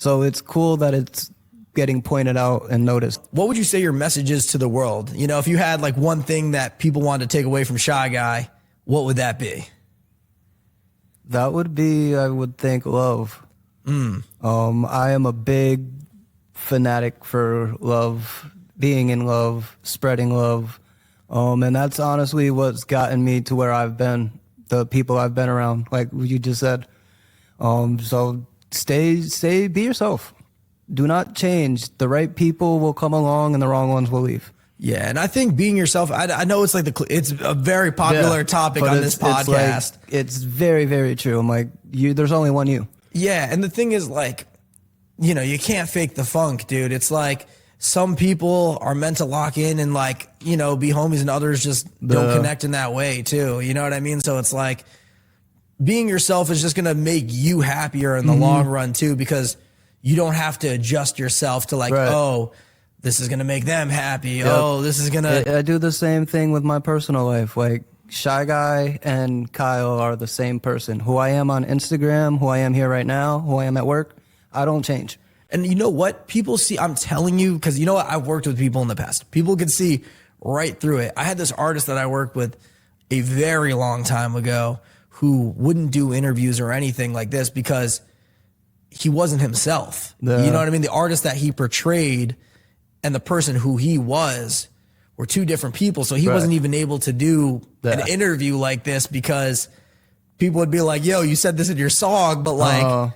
So it's cool that it's getting pointed out and noticed. What would you say your message is to the world? You know, if you had like one thing that people wanted to take away from Shy Guy, what would that be? That would be, I would think, love. I am a big fanatic for love, being in love, spreading love. And that's honestly what's gotten me to where I've been, the people I've been around, like you just said. So be yourself. Do not change. The right people will come along and the wrong ones will leave. Yeah, and I think being yourself, I know it's like it's a very popular topic on this podcast. It's very, very true. I'm like, there's only one you. Yeah, and the thing is, like, you know, you can't fake the funk, dude. It's like some people are meant to lock in and, like, you know, be homies, and others just don't connect in that way too. You know what I mean? So it's like being yourself is just gonna make you happier in the long run too, because you don't have to adjust yourself to like, oh, this is going to make them happy. Yep. Oh, this is going to... I do the same thing with my personal life. Like, Shy Guy and Kyle are the same person. Who I am on Instagram, who I am here right now, who I am at work, I don't change. And you know what? People see, I'm telling you, because you know what? I've worked with people in the past. People can see right through it. I had this artist that I worked with a very long time ago who wouldn't do interviews or anything like this because he wasn't himself. You know what I mean? The artist that he portrayed and the person who he was were two different people. So he wasn't even able to do an interview like this because people would be like, yo, you said this in your song, but like,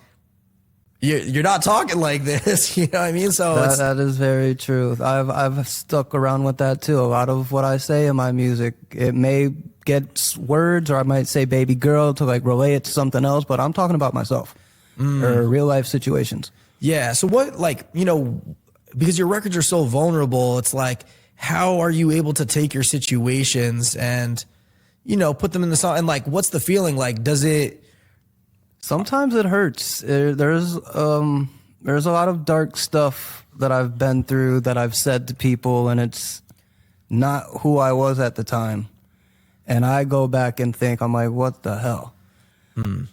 you're not talking like this. You know what I mean? So that is very true. I've stuck around with that too. A lot of what I say in my music, it may get words, or I might say baby girl to like relate it to something else, but I'm talking about myself. Or real life situations. Yeah. So what, like, you know, because your records are so vulnerable, it's like, how are you able to take your situations and, you know, put them in the song? And like, what's the feeling like? Does it? Sometimes it hurts. There's a lot of dark stuff that I've been through that I've said to people, and it's not who I was at the time. And I go back and think, I'm like, what the hell?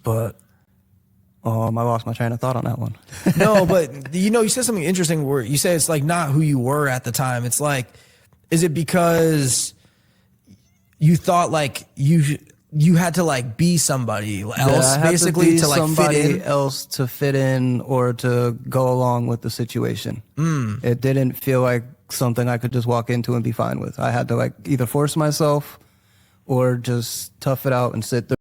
But I lost my train of thought on that one. No, but you know, you said something interesting where you say it's like not who you were at the time. It's like, is it because you thought like you had to like be somebody else basically to like fit in? Else to fit in or to go along with the situation. It didn't feel like something I could just walk into and be fine with. I had to like either force myself or just tough it out and sit there.